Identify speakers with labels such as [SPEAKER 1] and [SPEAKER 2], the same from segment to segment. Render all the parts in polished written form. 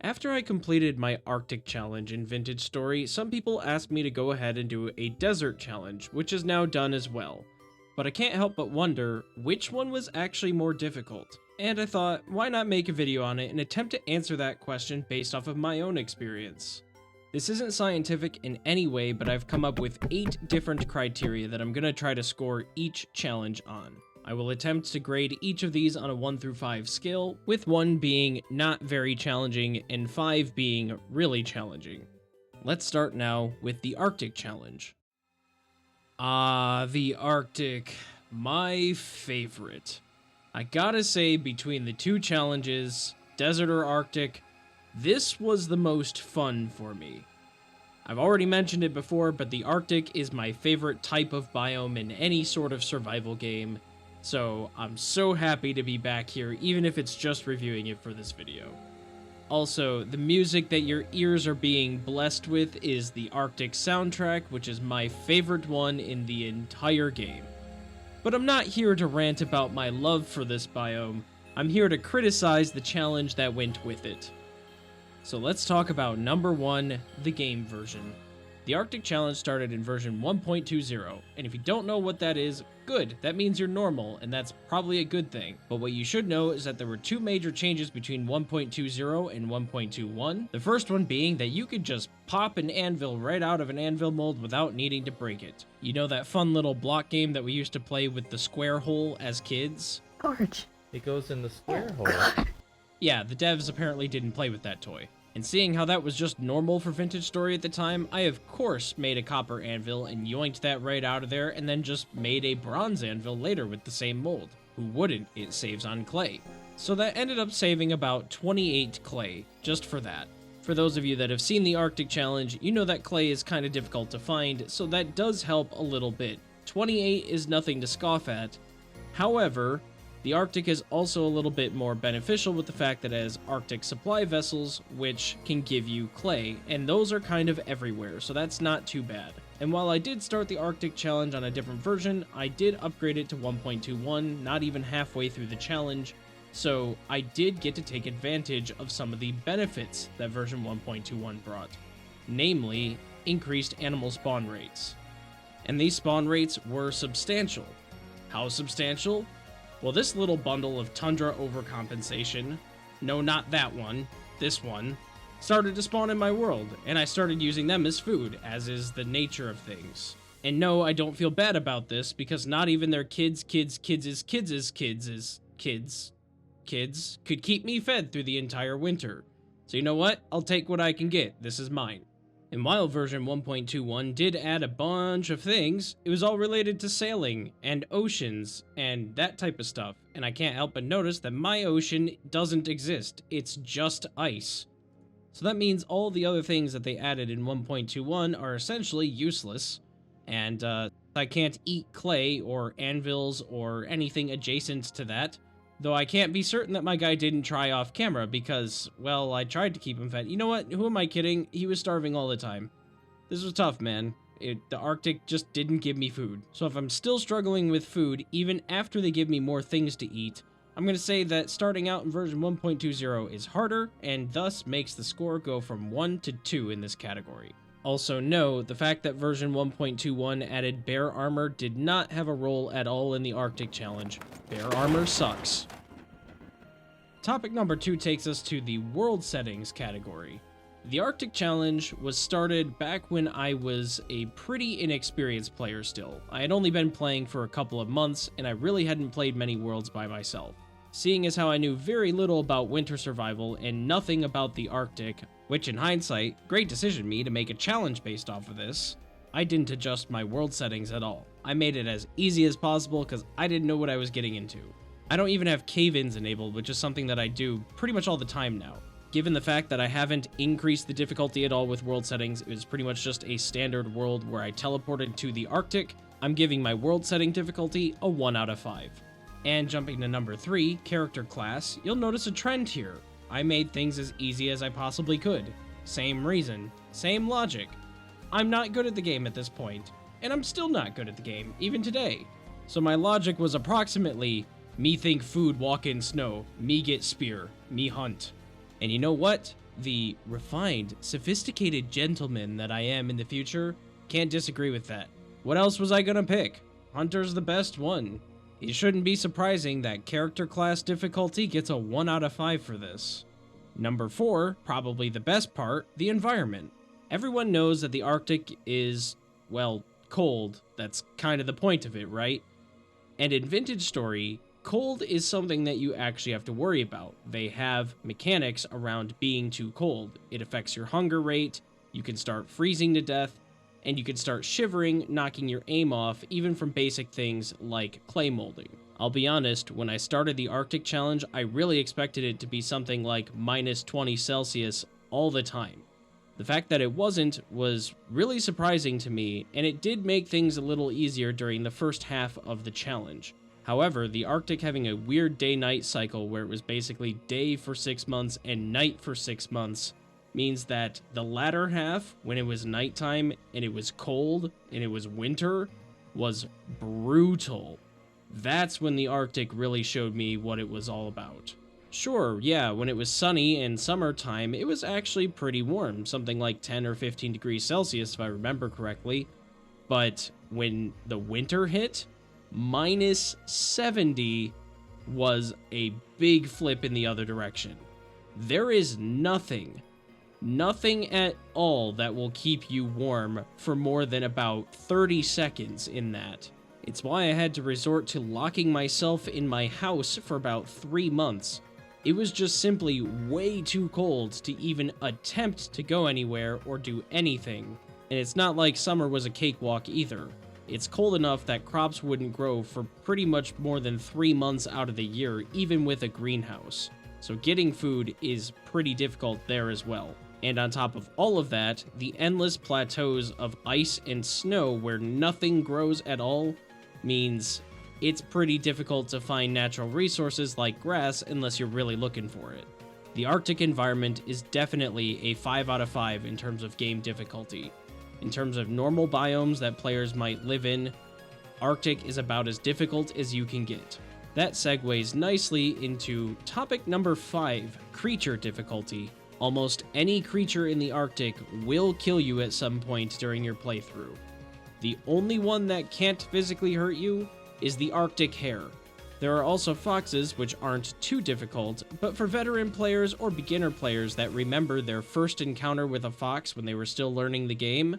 [SPEAKER 1] After I completed my Arctic challenge in Vintage Story, some people asked me to go ahead and do a desert challenge, which is now done as well. But I can't help but wonder, which one was actually more difficult? And I thought, why not make a video on it and attempt to answer that question based off of my own experience. This isn't scientific in any way, but I've come up with 8 different criteria that I'm going to try to score each challenge on. I will attempt to grade each of these on a 1 through 5 scale, with 1 being not very challenging and 5 being really challenging. Let's start now with the Arctic challenge. The Arctic. My favorite. I gotta say, between the 2 challenges, Desert or Arctic, this was the most fun for me. I've already mentioned it before, but the Arctic is my favorite type of biome in any sort of survival game, so I'm so happy to be back here, even if it's just reviewing it for this video. Also, the music that your ears are being blessed with is the Arctic soundtrack, which is my favorite one in the entire game. But I'm not here to rant about my love for this biome, I'm here to criticize the challenge that went with it. So let's talk about number 1, the game version. The Arctic Challenge started in version 1.20, and if you don't know what that is, good, that means you're normal, and that's probably a good thing. But what you should know is that there were 2 major changes between 1.20 and 1.21. The first one being that you could just pop an anvil right out of an anvil mold without needing to break it. You know that fun little block game that we used to play with the square hole as kids?
[SPEAKER 2] George.
[SPEAKER 3] It goes in the square hole.
[SPEAKER 1] Yeah, the devs apparently didn't play with that toy. And seeing how that was just normal for Vintage Story at the time, I of course made a copper anvil and yoinked that right out of there, and then just made a bronze anvil later with the same mold. Who wouldn't? It saves on clay. So that ended up saving about 28 clay, just for that. For those of you that have seen the Arctic Challenge, you know that clay is kind of difficult to find, so that does help a little bit. 28 is nothing to scoff at. However, the Arctic is also a little bit more beneficial with the fact that it has Arctic supply vessels, which can give you clay, and those are kind of everywhere, so that's not too bad. And while I did start the Arctic challenge on a different version, I did upgrade it to 1.21, not even halfway through the challenge, so I did get to take advantage of some of the benefits that version 1.21 brought, namely, increased animal spawn rates. And these spawn rates were substantial. How substantial? Well, this little bundle of Tundra Overcompensation, no, not that one, this one, started to spawn in my world, and I started using them as food, as is the nature of things. And no, I don't feel bad about this, because not even their kids could keep me fed through the entire winter. So you know what? I'll take what I can get. This is mine. And while version 1.21 did add a bunch of things, it was all related to sailing and oceans and that type of stuff, and I can't help but notice that my ocean doesn't exist, it's just ice. So that means all the other things that they added in 1.21 are essentially useless, and I can't eat clay or anvils or anything adjacent to that. Though I can't be certain that my guy didn't try off camera because, well, I tried to keep him fed. You know what? Who am I kidding? He was starving all the time. This was tough, man. The Arctic just didn't give me food. So if I'm still struggling with food, even after they give me more things to eat, I'm going to say that starting out in version 1.20 is harder, and thus makes the score go from 1 to 2 in this category. Also know, the fact that version 1.21 added bear armor did not have a role at all in the Arctic challenge. Bear armor sucks. Topic number 2 takes us to the world settings category. The Arctic challenge was started back when I was a pretty inexperienced player still. I had only been playing for a couple of months, and I really hadn't played many worlds by myself. Seeing as how I knew very little about winter survival and nothing about the Arctic, which in hindsight, great decision me to make a challenge based off of this, I didn't adjust my world settings at all. I made it as easy as possible because I didn't know what I was getting into. I don't even have cave-ins enabled, which is something that I do pretty much all the time now. Given the fact that I haven't increased the difficulty at all with world settings, it was pretty much just a standard world where I teleported to the Arctic, I'm giving my world setting difficulty a 1 out of 5. And jumping to number 3, character class, you'll notice a trend here. I made things as easy as I possibly could. Same reason, same logic. I'm not good at the game at this point, and I'm still not good at the game, even today. So my logic was approximately, me think food walk in snow, me get spear, me hunt. And you know what? the refined, sophisticated gentleman that I am in the future, can't disagree with that. What else was I gonna pick? Hunter's the best one. It shouldn't be surprising that character class difficulty gets a 1 out of 5 for this. Number 4, probably the best part, the environment. Everyone knows that the Arctic is, well, cold. That's kind of the point of it, right? And in Vintage Story, cold is something that you actually have to worry about. They have mechanics around being too cold. It affects your hunger rate, you can start freezing to death, and you can start shivering, knocking your aim off, even from basic things like clay molding. I'll be honest, when I started the Arctic Challenge, I really expected it to be something like minus 20 Celsius all the time. The fact that it wasn't was really surprising to me, and it did make things a little easier during the first half of the challenge. However, the Arctic having a weird day-night cycle where it was basically day for 6 months and night for 6 months means that the latter half, when it was nighttime and it was cold and it was winter, was brutal. That's when the Arctic really showed me what it was all about. Sure, yeah, when it was sunny and summertime, it was actually pretty warm, something like 10 or 15 degrees Celsius if I remember correctly. But when the winter hit, minus 70 was a big flip in the other direction. There is nothing at all that will keep you warm for more than about 30 seconds in that. It's why I had to resort to locking myself in my house for about 3 months. It was just simply way too cold to even attempt to go anywhere or do anything. And it's not like summer was a cakewalk either. It's cold enough that crops wouldn't grow for pretty much more than 3 months out of the year, even with a greenhouse. So getting food is pretty difficult there as well. And on top of all of that, the endless plateaus of ice and snow where nothing grows at all means it's pretty difficult to find natural resources like grass unless you're really looking for it. The Arctic environment is definitely a 5 out of 5 in terms of game difficulty. In terms of normal biomes that players might live in, Arctic is about as difficult as you can get. That segues nicely into topic number 5, creature difficulty. Almost any creature in the Arctic will kill you at some point during your playthrough. The only one that can't physically hurt you is the Arctic hare. There are also foxes, which aren't too difficult, but for veteran players or beginner players that remember their first encounter with a fox when they were still learning the game,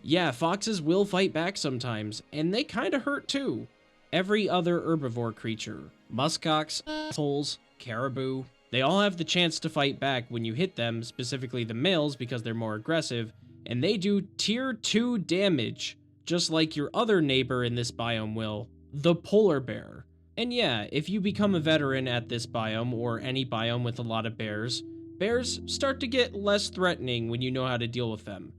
[SPEAKER 1] yeah, foxes will fight back sometimes, and they kinda hurt too. Every other herbivore creature, muskox, assholes, caribou, they all have the chance to fight back when you hit them, specifically the males because they're more aggressive, and they do tier 2 damage, just like your other neighbor in this biome will, the polar bear. And yeah, if you become a veteran at this biome or any biome with a lot of bears, bears start to get less threatening when you know how to deal with them.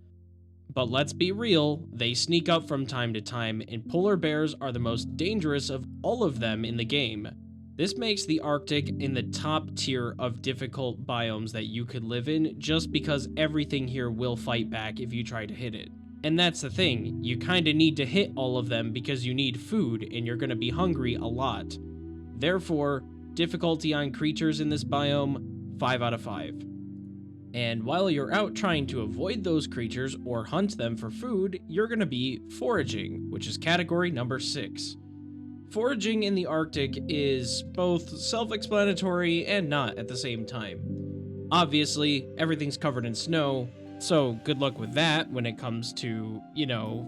[SPEAKER 1] But let's be real, they sneak up from time to time, and polar bears are the most dangerous of all of them in the game. This makes the Arctic in the top tier of difficult biomes that you could live in just because everything here will fight back if you try to hit it. And that's the thing, you kinda need to hit all of them because you need food and you're gonna be hungry a lot. Therefore, difficulty on creatures in this biome, 5 out of 5. And while you're out trying to avoid those creatures or hunt them for food, you're gonna be foraging, which is category number 6. Foraging in the Arctic is both self-explanatory and not at the same time. Obviously, everything's covered in snow, so good luck with that when it comes to,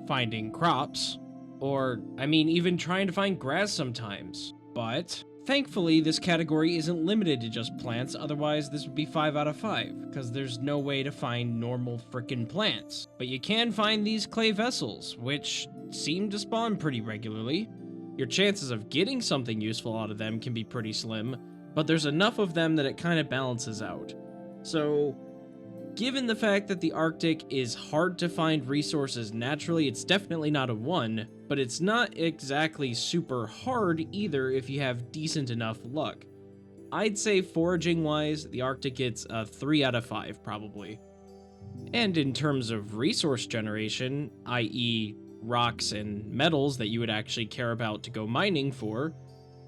[SPEAKER 1] finding crops. Or, even trying to find grass sometimes. But, thankfully, this category isn't limited to just plants, otherwise this would be 5 out of 5, because there's no way to find normal frickin' plants. But you can find these clay vessels, which seem to spawn pretty regularly. Your chances of getting something useful out of them can be pretty slim, but there's enough of them that it kind of balances out. So, given the fact that the Arctic is hard to find resources naturally, it's definitely not a 1, but it's not exactly super hard either if you have decent enough luck. I'd say foraging-wise, the Arctic gets a 3 out of 5 probably. And in terms of resource generation, i.e., rocks and metals that you would actually care about to go mining for,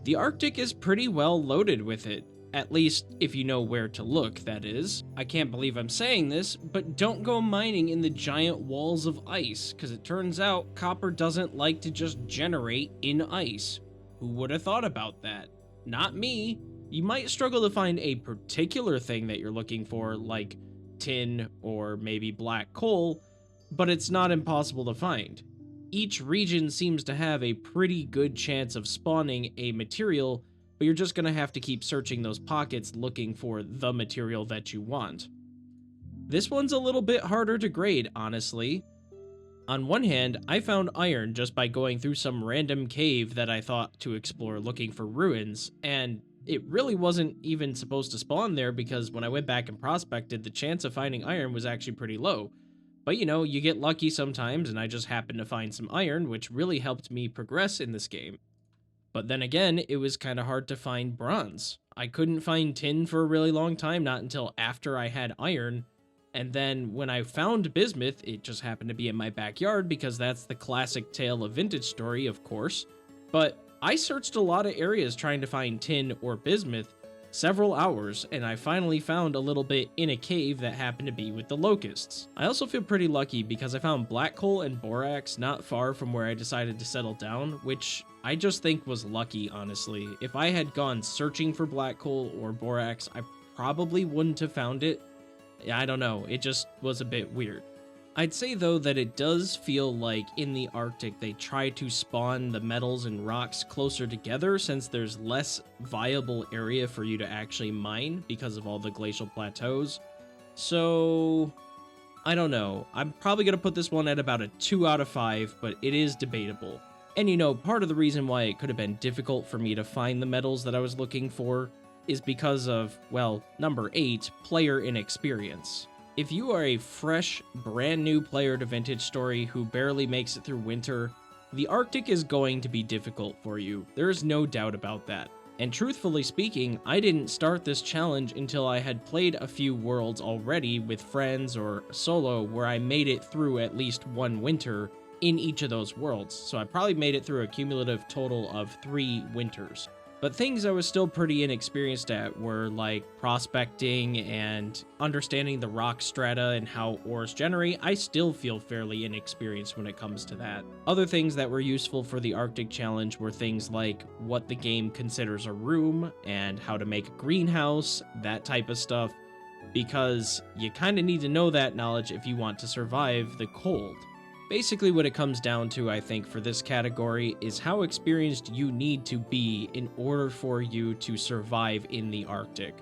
[SPEAKER 1] the Arctic is pretty well loaded with it. At least if you know where to look, that is. I can't believe I'm saying this, but don't go mining in the giant walls of ice, because it turns out copper doesn't like to just generate in ice. Who would have thought about that? Not me. You might struggle to find a particular thing that you're looking for, like tin or maybe black coal, but it's not impossible to find. Each region seems to have a pretty good chance of spawning a material, but you're just going to have to keep searching those pockets looking for the material that you want. This one's a little bit harder to grade, honestly. On one hand, I found iron just by going through some random cave that I thought to explore looking for ruins, and it really wasn't even supposed to spawn there because when I went back and prospected, the chance of finding iron was actually pretty low. But you know, you get lucky sometimes, and I just happened to find some iron, which really helped me progress in this game. But then again, it was kind of hard to find bronze. I couldn't find tin for a really long time, not until after I had iron. And then when I found bismuth, it just happened to be in my backyard because that's the classic tale of vintage story, of course. But I searched a lot of areas trying to find tin or bismuth, several hours, and I finally found a little bit in a cave that happened to be with the locusts. I also feel pretty lucky because I found black coal and borax not far from where I decided to settle down, which I just think was lucky, honestly. If I had gone searching for black coal or borax, I probably wouldn't have found it. I don't know, it just was a bit weird. I'd say though that it does feel like in the Arctic they try to spawn the metals and rocks closer together since there's less viable area for you to actually mine because of all the glacial plateaus. So I don't know. I'm probably going to put this one at about a 2 out of 5, but it is debatable. And you know, part of the reason why it could have been difficult for me to find the metals that I was looking for is because of, well, number 8, player inexperience. If you are a fresh, brand new player to Vintage Story who barely makes it through winter, the Arctic is going to be difficult for you. There is no doubt about that. And truthfully speaking, I didn't start this challenge until I had played a few worlds already with friends or solo where I made it through at least one winter in each of those worlds. So I probably made it through a cumulative total of 3 winters. But things I was still pretty inexperienced at were like prospecting and understanding the rock strata and how ores generate. I still feel fairly inexperienced when it comes to that. Other things that were useful for the Arctic challenge were things like what the game considers a room and how to make a greenhouse, that type of stuff, because you kind of need to know that knowledge if you want to survive the cold. Basically what it comes down to, I think, for this category is how experienced you need to be in order for you to survive in the Arctic.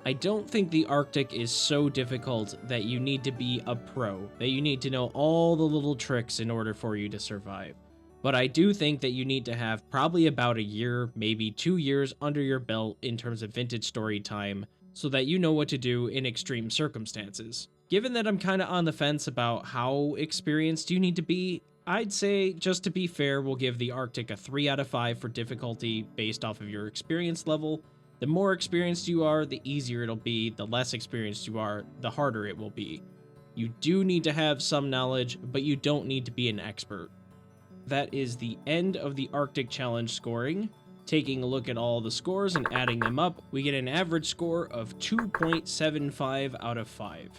[SPEAKER 1] I don't think the Arctic is so difficult that you need to be a pro, that you need to know all the little tricks in order for you to survive. But I do think that you need to have probably about a year, maybe 2 years under your belt in terms of Vintage Story time, so that you know what to do in extreme circumstances. Given that I'm kind of on the fence about how experienced you need to be, I'd say, just to be fair, we'll give the Arctic a 3 out of 5 for difficulty based off of your experience level. The more experienced you are, the easier it'll be. The less experienced you are, the harder it will be. You do need to have some knowledge, but you don't need to be an expert. That is the end of the Arctic Challenge scoring. Taking a look at all the scores and adding them up, we get an average score of 2.75 out of 5.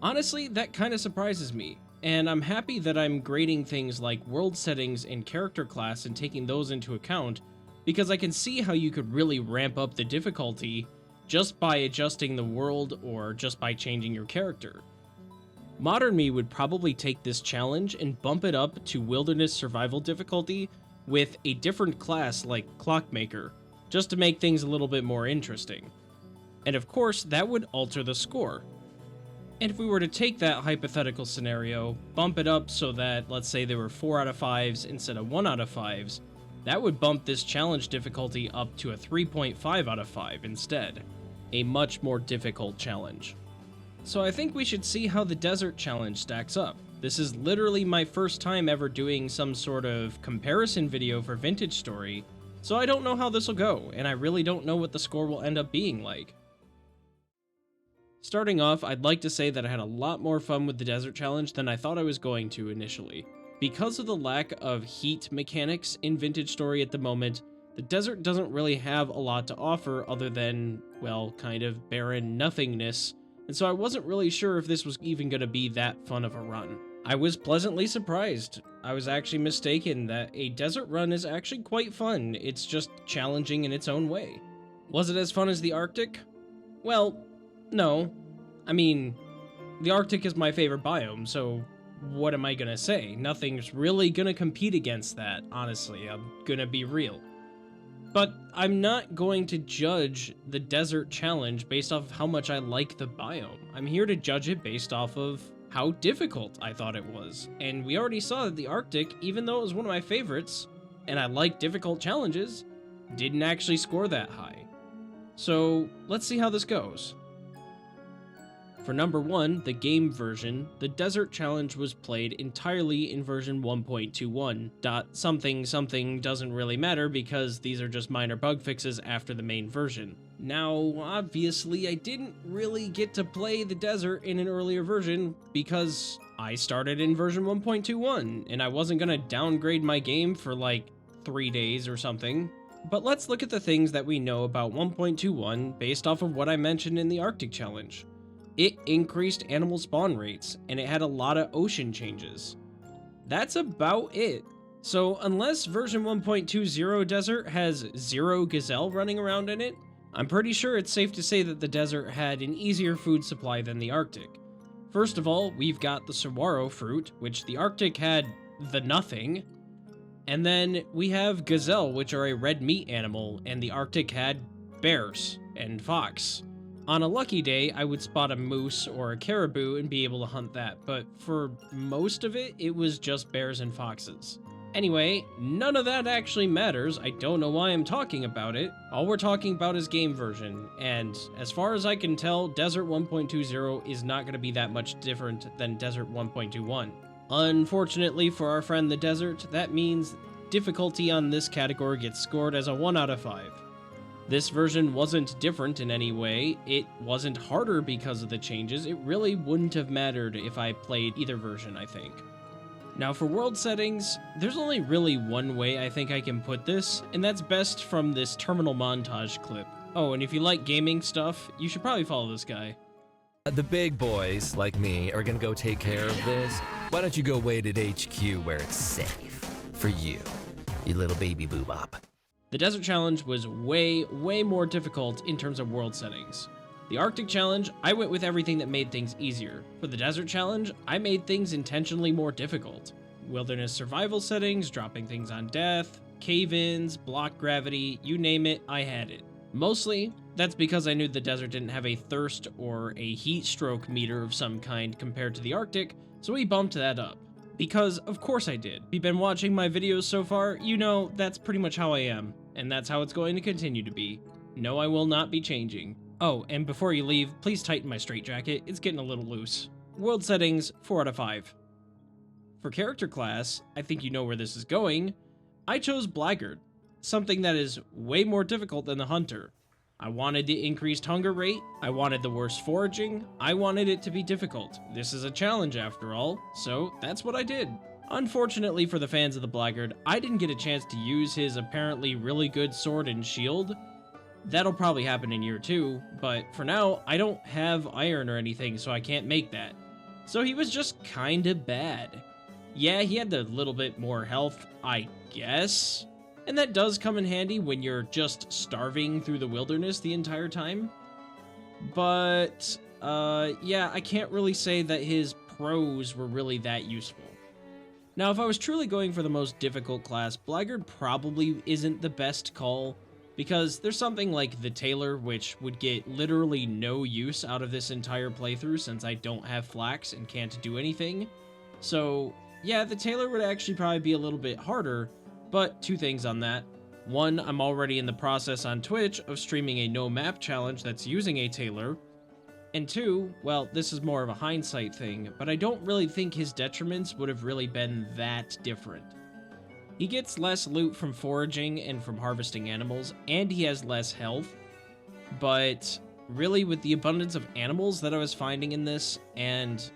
[SPEAKER 1] Honestly, that kind of surprises me, and I'm happy that I'm grading things like world settings and character class and taking those into account, because I can see how you could really ramp up the difficulty just by adjusting the world or just by changing your character. Modern me would probably take this challenge and bump it up to wilderness survival difficulty with a different class like Clockmaker, just to make things a little bit more interesting. And of course, that would alter the score. And if we were to take that hypothetical scenario, bump it up so that, let's say there were 4 out of 5s instead of 1 out of 5s, that would bump this challenge difficulty up to a 3.5 out of 5 instead. A much more difficult challenge. So I think we should see how the desert challenge stacks up. This is literally my first time ever doing some sort of comparison video for Vintage Story, so I don't know how this will go, and I really don't know what the score will end up being like. Starting off, I'd like to say that I had a lot more fun with the desert challenge than I thought I was going to initially. Because of the lack of heat mechanics in Vintage Story at the moment, The desert doesn't really have a lot to offer other than, well, kind of barren nothingness, and so I wasn't really sure if this was even going to be that fun of a run. I was pleasantly surprised. I was actually mistaken that a desert run is actually quite fun. It's just challenging in its own way. Was it as fun as the Arctic? Well, no. I mean, the Arctic is my favorite biome, so what am I gonna say? Nothing's really gonna compete against that, honestly. I'm gonna be real. But I'm not going to judge the desert challenge based off of how much I like the biome. I'm here to judge it based off of how difficult I thought it was. And we already saw that the Arctic, even though it was one of my favorites, and I like difficult challenges, didn't actually score that high. So let's see how this goes. For number 1, the game version, the Desert Challenge was played entirely in version 1.21. Something something doesn't really matter because these are just minor bug fixes after the main version. Now, obviously, I didn't really get to play the desert in an earlier version because I started in version 1.21 and I wasn't gonna downgrade my game for like 3 days or something. But let's look at the things that we know about 1.21 based off of what I mentioned in the Arctic Challenge. It increased animal spawn rates, and it had a lot of ocean changes. That's about it. So unless version 1.20 desert has 0 gazelle running around in it, I'm pretty sure it's safe to say that the desert had an easier food supply than the Arctic. First of all, we've got the saguaro fruit, which the Arctic had the nothing. And then we have gazelle, which are a red meat animal, and the Arctic had bears and fox. On a lucky day, I would spot a moose or a caribou and be able to hunt that, but for most of it, it was just bears and foxes. Anyway, none of that actually matters. I don't know why I'm talking about it. All we're talking about is game version, and as far as I can tell, Desert 1.20 is not going to be that much different than Desert 1.21. Unfortunately for our friend the Desert, that means difficulty on this category gets scored as a 1 out of 5. This version wasn't different in any way. It wasn't harder because of the changes. It really wouldn't have mattered if I played either version, I think. Now for world settings, there's only really one way I think I can put this, and that's best from this terminal montage clip. Oh, and if you like gaming stuff, you should probably follow this guy.
[SPEAKER 2] The big boys, like me, are gonna go take care of this. Why don't you go wait at HQ where it's safe for you little baby boobop.
[SPEAKER 1] The Desert Challenge was way more difficult in terms of world settings. The Arctic Challenge, I went with everything that made things easier. For the Desert Challenge, I made things intentionally more difficult. Wilderness survival settings, dropping things on death, cave-ins, block gravity, you name it, I had it. Mostly, that's because I knew the desert didn't have a thirst or a heat stroke meter of some kind compared to the Arctic, so we bumped that up. Because, of course I did. If you've been watching my videos so far, you know that's pretty much how I am. And that's how it's going to continue to be. No, I will not be changing. Oh, and before you leave, please tighten my straitjacket. It's getting a little loose. World settings, 4 out of 5. For character class, I think you know where this is going. I chose Blackguard, something that is way more difficult than the Hunter. I wanted the increased hunger rate, I wanted the worst foraging, I wanted it to be difficult. This is a challenge after all, so that's what I did. Unfortunately for the fans of the Blackguard, I didn't get a chance to use his apparently really good sword and shield. That'll probably happen in year 2, but for now, I don't have iron or anything, so I can't make that. So he was just kinda bad. Yeah, he had a little bit more health, I guess, and that does come in handy when you're just starving through the wilderness the entire time. But, yeah, I can't really say that his pros were really that useful. Now, if I was truly going for the most difficult class, Blackguard probably isn't the best call, because there's something like the Tailor, which would get literally no use out of this entire playthrough since I don't have flax and can't do anything. So, yeah, the Tailor would actually probably be a little bit harder, but 2 things on that. 1, I'm already in the process on Twitch of streaming a no map challenge that's using a Tailor. And 2, well, this is more of a hindsight thing, but I don't really think his detriments would have really been that different. He gets less loot from foraging and from harvesting animals, and he has less health, but really with the abundance of animals that I was finding in this, and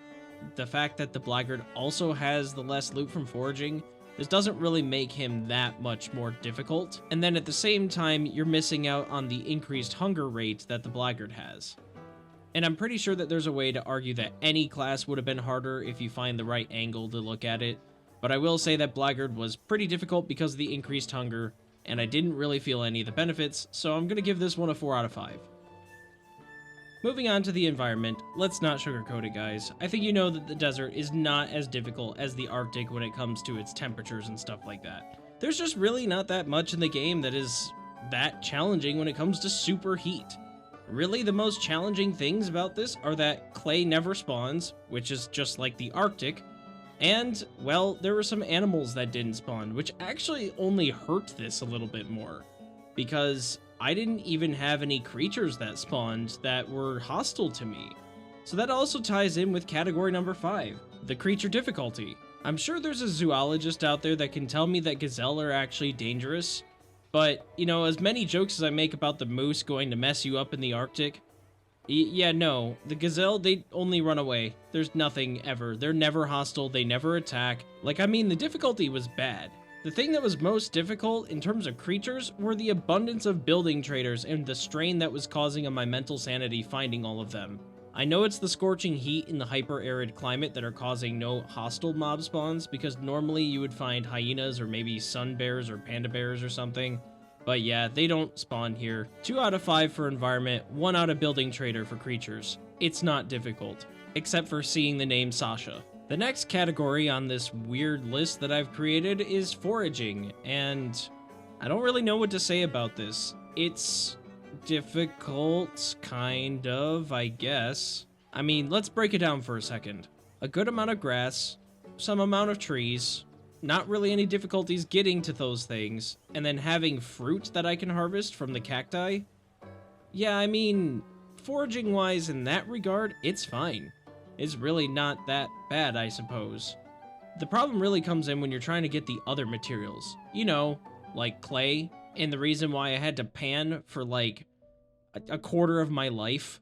[SPEAKER 1] the fact that the Blackguard also has the less loot from foraging, This doesn't really make him that much more difficult, and then at the same time, you're missing out on the increased hunger rate that the Blackguard has. And I'm pretty sure that there's a way to argue that any class would have been harder if you find the right angle to look at it, but I will say that Blackguard was pretty difficult because of the increased hunger, and I didn't really feel any of the benefits, so I'm going to give this one a 4 out of 5. Moving on to the environment, let's not sugarcoat it, guys. I think you know that the desert is not as difficult as the Arctic when it comes to its temperatures and stuff like that. There's just really not that much in the game that is that challenging when it comes to super heat. Really, the most challenging things about this are that clay never spawns, which is just like the Arctic, and, well, there were some animals that didn't spawn, which actually only hurt this a little bit more, because I didn't even have any creatures that spawned that were hostile to me. So that also ties in with category number 5, the creature difficulty. I'm sure there's a zoologist out there that can tell me that gazelle are actually dangerous, but, you know, as many jokes as I make about the moose going to mess you up in the Arctic, yeah, no, the gazelle, they only run away. There's nothing ever. They're never hostile, they never attack. Like, I mean, the difficulty was bad. The thing that was most difficult in terms of creatures were the abundance of building traders and the strain that was causing on my mental sanity finding all of them. I know it's the scorching heat in the hyper-arid climate that are causing no hostile mob spawns, because normally you would find hyenas or maybe sun bears or panda bears or something. But yeah, they don't spawn here. 2 out of 5 for environment, 1 out of building trader for creatures. It's not difficult, except for seeing the name Sasha. The next category on this weird list that I've created is foraging, and I don't really know what to say about this. It's difficult, kind of, I guess. I mean, let's break it down for a second. A good amount of grass, some amount of trees, not really any difficulties getting to those things, and then having fruit that I can harvest from the cacti. Yeah, I mean, foraging-wise in that regard, it's fine. It's really not that bad, I suppose. The problem really comes in when you're trying to get the other materials. You know, like clay, and the reason why I had to pan for like a quarter of my life.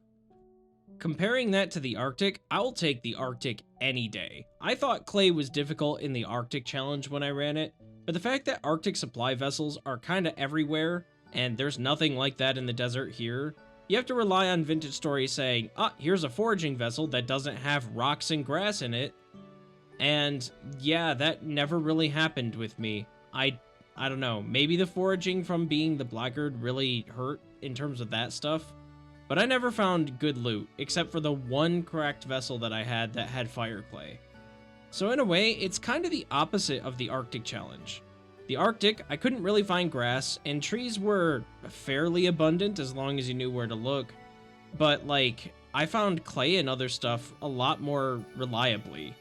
[SPEAKER 1] Comparing that to the Arctic, I'll take the Arctic any day. I thought clay was difficult in the Arctic challenge when I ran it, but the fact that Arctic supply vessels are kinda everywhere, and there's nothing like that in the desert here, you have to rely on Vintage Story saying, here's a foraging vessel that doesn't have rocks and grass in it. And yeah, that never really happened with me. I don't know, maybe the foraging from being the Blackguard really hurt in terms of that stuff. But I never found good loot, except for the one cracked vessel that I had that had fire clay. So in a way, it's kind of the opposite of the Arctic challenge. The Arctic, I couldn't really find grass, and trees were fairly abundant as long as you knew where to look. But, like, I found clay and other stuff a lot more reliably.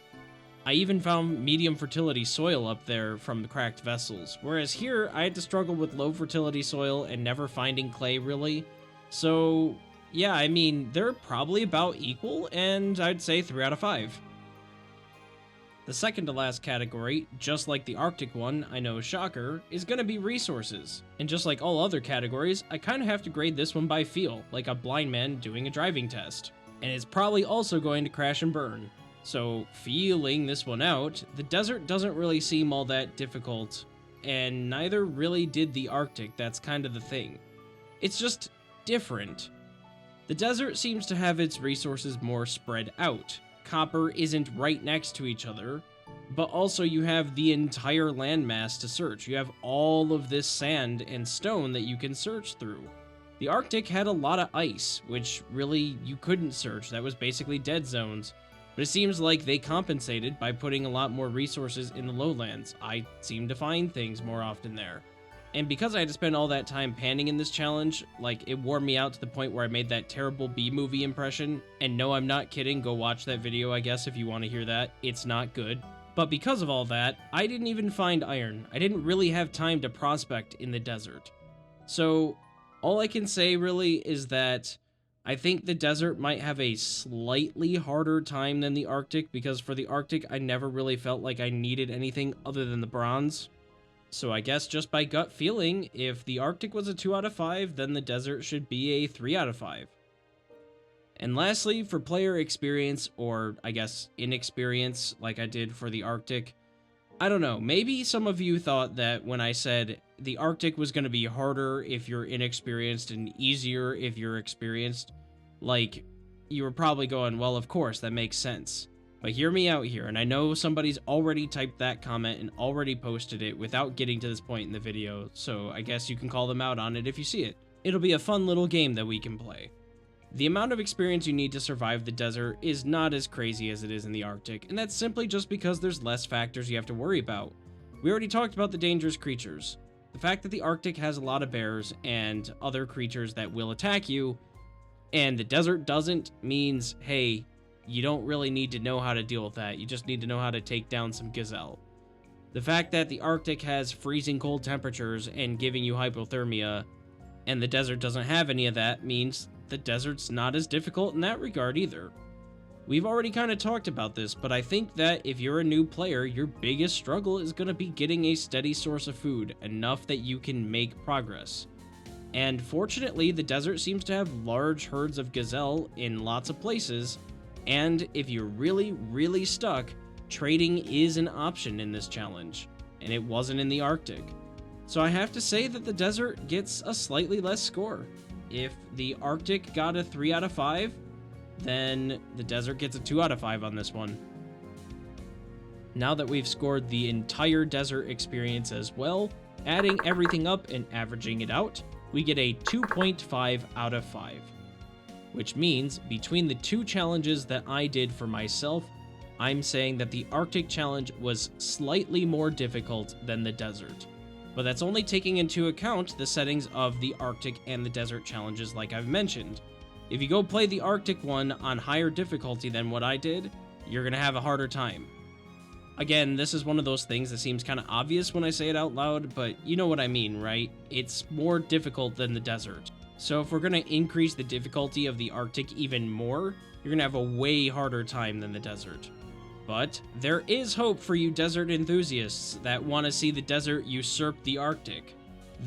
[SPEAKER 1] I even found medium fertility soil up there from the cracked vessels, whereas here, I had to struggle with low fertility soil and never finding clay, really. So, yeah, I mean, they're probably about equal, and I'd say 3 out of 5. The second to last category, just like the Arctic one, I know, shocker, is gonna be resources. And just like all other categories, I kinda have to grade this one by feel, like a blind man doing a driving test. And it's probably also going to crash and burn. So, feeling this one out, the desert doesn't really seem all that difficult, and neither really did the Arctic, that's kind of the thing. It's just different. The desert seems to have its resources more spread out. Copper isn't right next to each other, but also you have the entire landmass to search. You have all of this sand and stone that you can search through. The Arctic had a lot of ice, which really you couldn't search. That was basically dead zones. But it seems like they compensated by putting a lot more resources in the lowlands. I seem to find things more often there. And because I had to spend all that time panning in this challenge, like, it wore me out to the point where I made that terrible B-movie impression. And no, I'm not kidding, go watch that video, I guess, if you want to hear that. It's not good. But because of all that, I didn't even find iron. I didn't really have time to prospect in the desert. So, all I can say, really, is that I think the desert might have a slightly harder time than the Arctic, because for the Arctic, I never really felt like I needed anything other than the bronze. So I guess just by gut feeling, if the Arctic was a 2 out of 5, then the desert should be a 3 out of 5. And lastly, for player experience, or I guess inexperience, like I did for the Arctic, I don't know, maybe some of you thought that when I said the Arctic was going to be harder if you're inexperienced and easier if you're experienced, like, you were probably going, well, of course, that makes sense. But hear me out here, and I know somebody's already typed that comment and already posted it without getting to this point in the video, so I guess you can call them out on it if you see it. It'll be a fun little game that we can play. The amount of experience you need to survive the desert is not as crazy as it is in the Arctic, and that's simply just because there's less factors you have to worry about. We already talked about the dangerous creatures. The fact that the Arctic has a lot of bears and other creatures that will attack you, and the desert doesn't, means, hey, you don't really need to know how to deal with that. You just need to know how to take down some gazelle. The fact that the Arctic has freezing cold temperatures and giving you hypothermia, and the desert doesn't have any of that, means the desert's not as difficult in that regard either. We've already kind of talked about this, but I think that if you're a new player, your biggest struggle is going to be getting a steady source of food, enough that you can make progress. And fortunately, the desert seems to have large herds of gazelle in lots of places, and if you're really stuck, trading is an option in this challenge, and it wasn't in the Arctic. So I have to say that the desert gets a slightly less score. If the Arctic got a 3 out of 5, then the desert gets a 2 out of 5 on this one. Now that we've scored the entire desert experience as well, adding everything up and averaging it out, we get a 2.5 out of 5. Which means, between the two challenges that I did for myself, I'm saying that the Arctic challenge was slightly more difficult than the desert. But that's only taking into account the settings of the Arctic and the desert challenges like I've mentioned. If you go play the Arctic one on higher difficulty than what I did, you're gonna have a harder time. Again, this is one of those things that seems kind of obvious when I say it out loud, but you know what I mean, right? It's more difficult than the desert. So if we're going to increase the difficulty of the Arctic even more, you're going to have a way harder time than the desert. But there is hope for you desert enthusiasts that want to see the desert usurp the Arctic.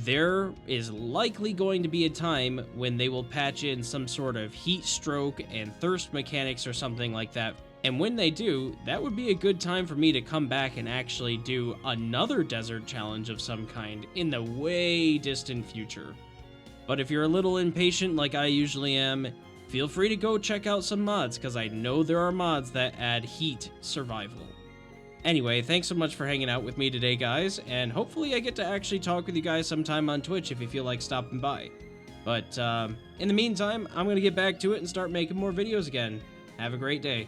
[SPEAKER 1] There is likely going to be a time when they will patch in some sort of heat stroke and thirst mechanics or something like that. And when they do, that would be a good time for me to come back and actually do another desert challenge of some kind in the way distant future. But if you're a little impatient like I usually am, feel free to go check out some mods, because I know there are mods that add heat survival. Anyway, thanks so much for hanging out with me today, guys, and hopefully I get to actually talk with you guys sometime on Twitch if you feel like stopping by. But in the meantime, I'm going to get back to it and start making more videos again. Have a great day.